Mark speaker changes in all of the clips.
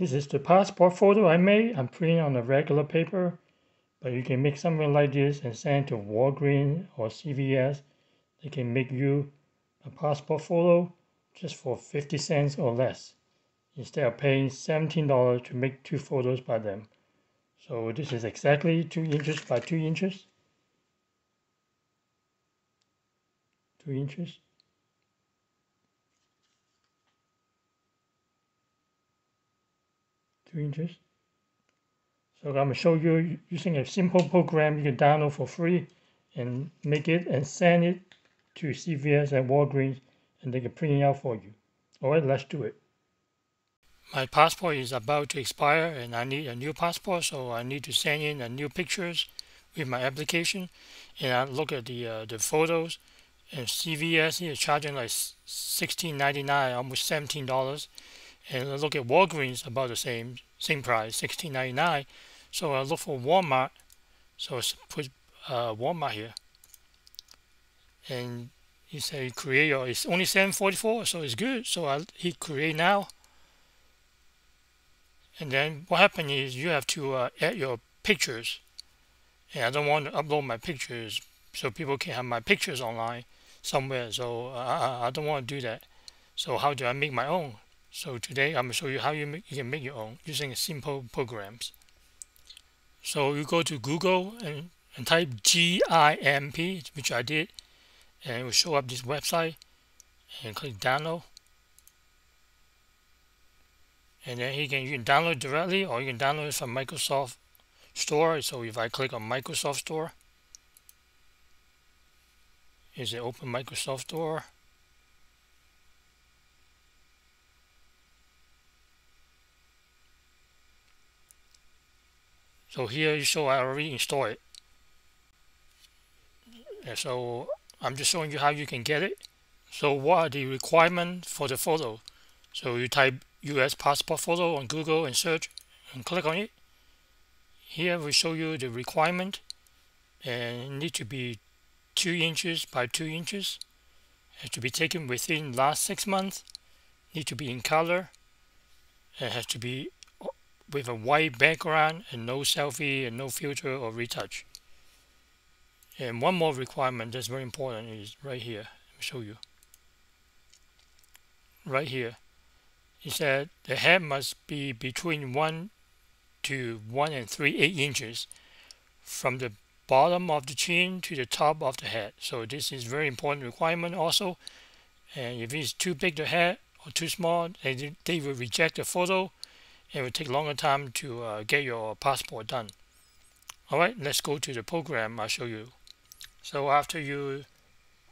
Speaker 1: This is the passport photo I made. I'm printing on a regular paper, but you can make something like this and send to Walgreens or CVS. They can make you a passport photo just for 50 cents or less, instead of paying $17 to make 2 photos by them. So this is exactly 2 inches by 2 inches. 2 inches. So I'm going to show you using a simple program you can download for free and make it and send it to CVS and Walgreens, and they can print it out for you. All right, let's do it. My passport is about to expire and I need a new passport, so I need to send in a new pictures with my application. And I look at the photos, and CVS is charging like $16.99, almost $17. And I look at Walgreens, about the same price, $16.99. So I look for Walmart. So I put Walmart here, and he said create your. It's only $7.44, so it's good. So I hit create now, and then what happened is you have to add your pictures, and I don't want to upload my pictures so people can have my pictures online somewhere. So I don't want to do that. So how do I make my own? So today I'm going to show you how you can make your own using simple programs. So you go to Google and type GIMP, which I did, and it will show up this website, and click download. And then you can download directly, or you can download it from Microsoft Store. So if I click on Microsoft Store, is it open Microsoft Store? So here you show I already installed it. And so I'm just showing you how you can get it. So what are the requirements for the photo? So you type US passport photo on Google and search and click on it. Here we show you the requirement, and it needs to be 2 inches by 2 inches. It has to be taken within last 6 months. Need to be in color. It has to be with a white background and no selfie and no filter or retouch. And one more requirement that's very important is right here. Let me show you. Right here, it said the head must be between 1 to 1 3/8 inches from the bottom of the chin to the top of the head. So this is very important requirement also. And if it's too big the head or too small, they will reject the photo. It will take longer time to get your passport done. All right, let's go to the program. I'll show you. So after you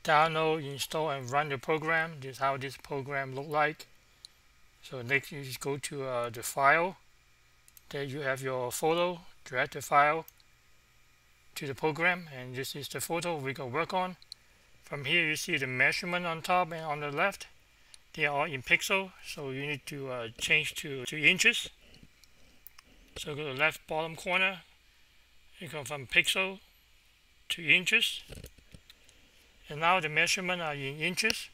Speaker 1: download, install, and run the program, this is how this program look like. So next you just go to the file. There you have your photo. Drag the file to the program, and this is the photo we can work on. From here you see the measurement on top and on the left. They are in pixel, so you need to change to 2 inches. So go to the left bottom corner, you go from pixel to inches, and now the measurement are in inches.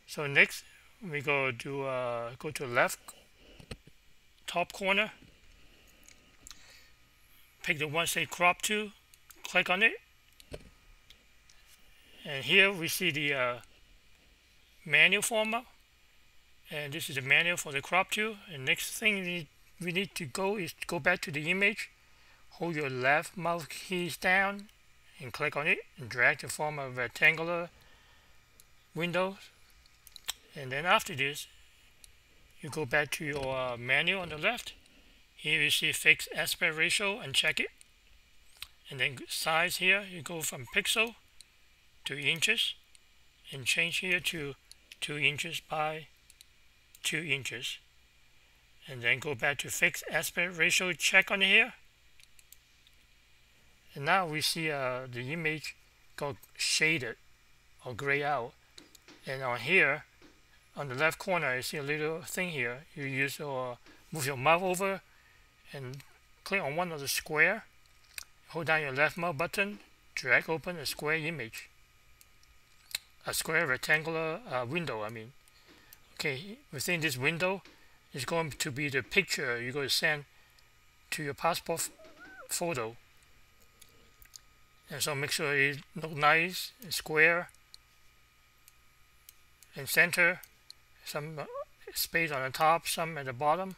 Speaker 1: So next we go to left top corner, pick the one say crop to, click on it, and here we see the manual format, and this is the manual for the crop to. And next thing we need to go is to go back to the image, hold your left mouse keys down and click on it and drag to form a rectangular window. And then after this you go back to your manual on the left. Here you see fixed aspect ratio and check it, and then size here you go from pixel to inches and change here to 2 inches by 2 inches, and then go back to fixed aspect ratio, check on here, and now we see the image got shaded or gray out. And on here on the left corner you see a little thing here. You use or move your mouse over and click on one of the square, hold down your left mouse button, drag open a square image, a square rectangular window. Okay, within this window is going to be the picture you're going to send to your passport photo. And so make sure it looks nice, square, and center, some space on the top, some at the bottom.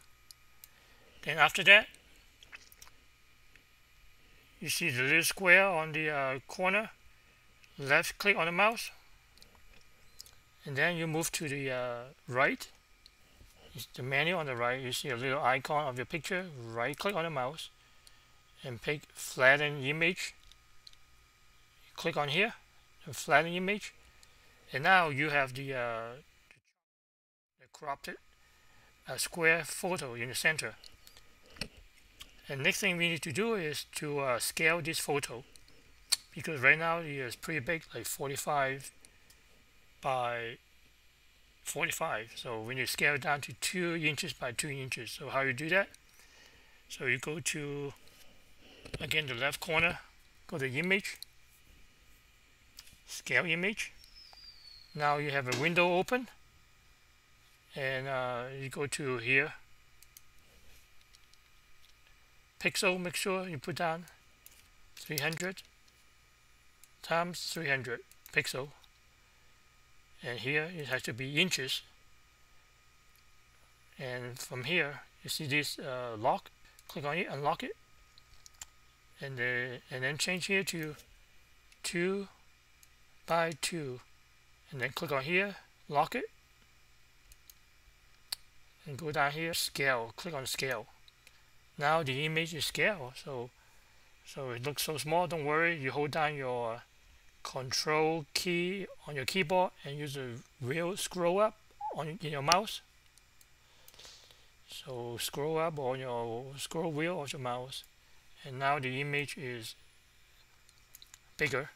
Speaker 1: Then after that, you see the little square on the corner, left click on the mouse, and then you move to the right. It's the menu on the right. You see a little icon of your picture, right click on the mouse and pick flatten image. Click on here, the flatten image, and now you have the cropped square photo in the center. And next thing we need to do is to scale this photo, because right now it is pretty big, like 45 by 45. So we need to scale it down to 2 inches by 2 inches. So how you do that? So you go to, again, the left corner, go to image, scale image. Now you have a window open, and you go to here, pixel, make sure you put down 300 times 300 pixel, and here it has to be inches. And from here you see this lock, click on it, unlock it, and then change here to 2 by 2, and then click on here, lock it, and go down here, scale, click on scale. Now the image is scaled, so it looks so small. Don't worry, you hold down your control key on your keyboard and use the wheel scroll up in your mouse. So scroll up on your scroll wheel of your mouse, and now the image is bigger.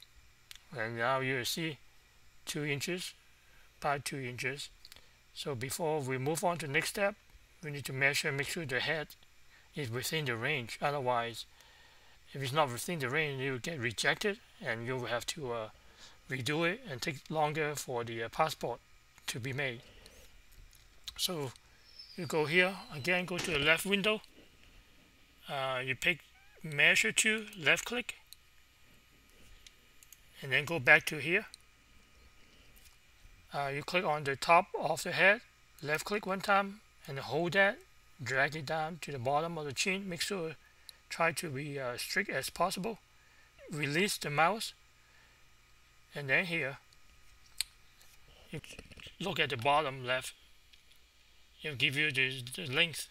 Speaker 1: And now you see 2 inches by 2 inches. So before we move on to the next step, we need to measure, make sure the head is within the range. Otherwise, if it's not within the range, it will get rejected, and you will have to redo it and take longer for the passport to be made. So you go here again, go to the left window, you pick measure to, left click, and then go back to here. You click on the top of the head, left click one time, and hold that, drag it down to the bottom of the chin. Make sure, try to be strict as possible. Release the mouse, and then here you look at the bottom left. It'll give you the length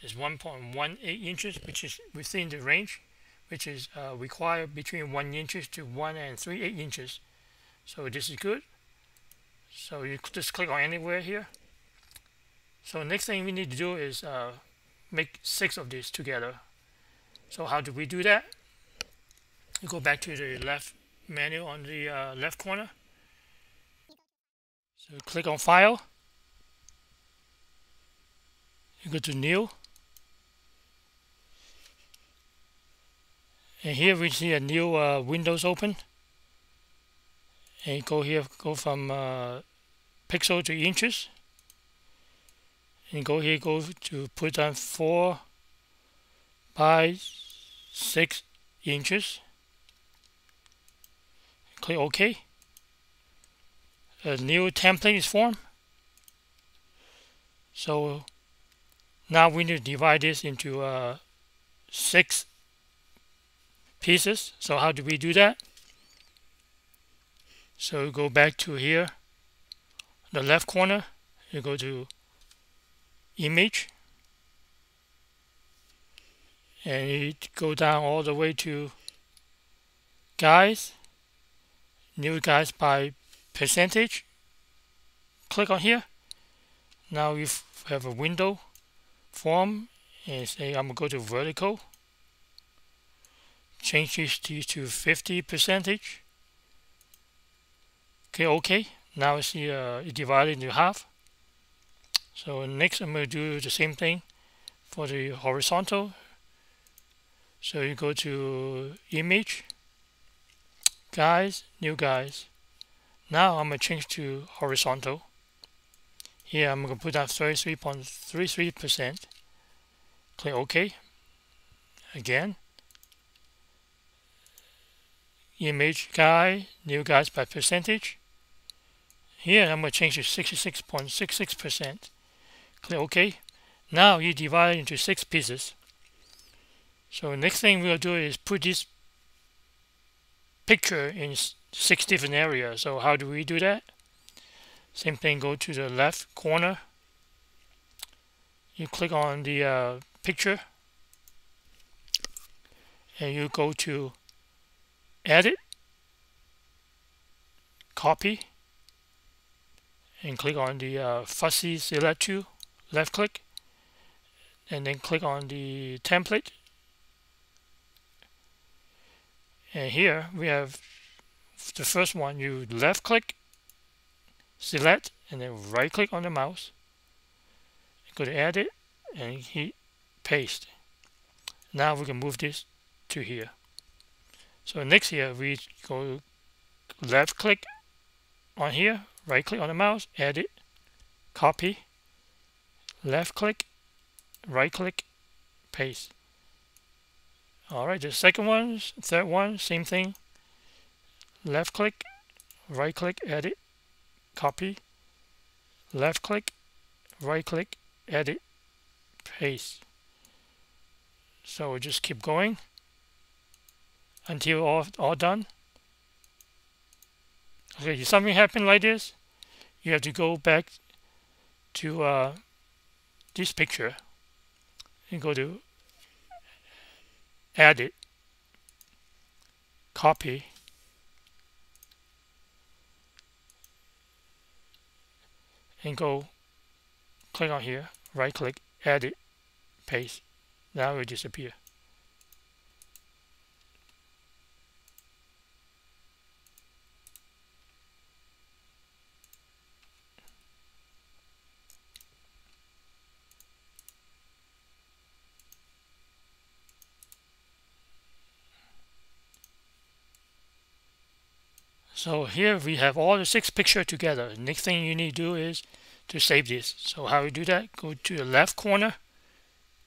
Speaker 1: is 1.18 inches, which is within the range, which is required between 1 inches to 1 and 3/8 inches. So this is good. So you just click on anywhere here. So next thing we need to do is make 6 of these together. So how do we do that? You go back to the left menu on the left corner. So click on File. You go to New. And here we see a new Windows open. And you go here, go from pixel to inches. And go here, go to put down 4 by 6 inches. Click OK. A new template is formed. So now we need to divide this into 6 pieces. So how do we do that? So go back to here, the left corner, you go to Image, and you go down all the way to Guides, New Guides by percentage. Click on here. Now you have a window form, and say I'm going to go to vertical. Change this to 50%. Okay, OK. Now I see it divided into half. So next I'm going to do the same thing for the horizontal. So you go to Image, Guides, New Guides. Now I'm going to change to horizontal. Here I'm going to put down 33.33%. Click OK. Again, image guide, new guides by percentage. Here I'm going to change to 66.66%. Click OK. Now you divide it into 6 pieces. So next thing we'll do is put this picture in 6 different areas. So how do we do that? Same thing, go to the left corner. You click on the picture and you go to Edit, Copy, and click on the Fussy Select Tool, left click, and then click on the template. And here we have the first one. You left click, select, and then right click on the mouse. Go to Edit and hit Paste. Now we can move this to here. So next here we go left click on here, right click on the mouse, Edit, Copy, left click, right click, Paste. Alright, the second one, third one, same thing. Left click, right click, Edit, Copy, left click, right click, Edit, Paste. So we just keep going until all done. Okay, if something happened like this, you have to go back to this picture and go to Edit, Copy, and go click on here, right click, Edit, Paste. Now it will disappear. So here we have all the 6 pictures together. Next thing you need to do is to save this. So how we do that? Go to the left corner,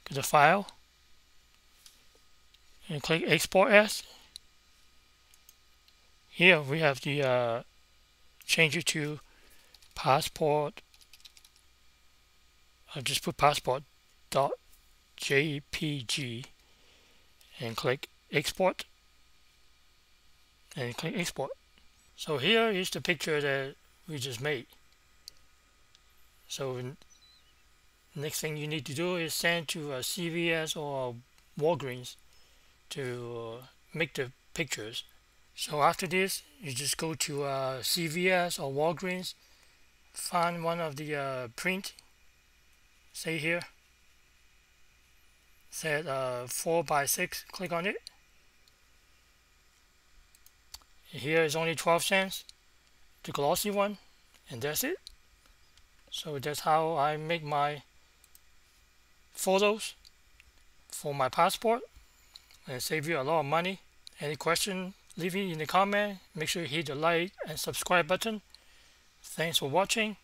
Speaker 1: go to File, and click Export As. Here we have the change it to passport. I'll just put passport.jpg and click Export, and click Export. So here is the picture that we just made. So next thing you need to do is send to a CVS or Walgreens to make the pictures. So after this, you just go to CVS or Walgreens, find one of the print, say here, said 4x6, click on it. Here is only 12 cents, the glossy one, and that's it. So that's how I make my photos for my passport and save you a lot of money. Any question, leave it in the comment. Make sure you hit the like and subscribe button. Thanks for watching.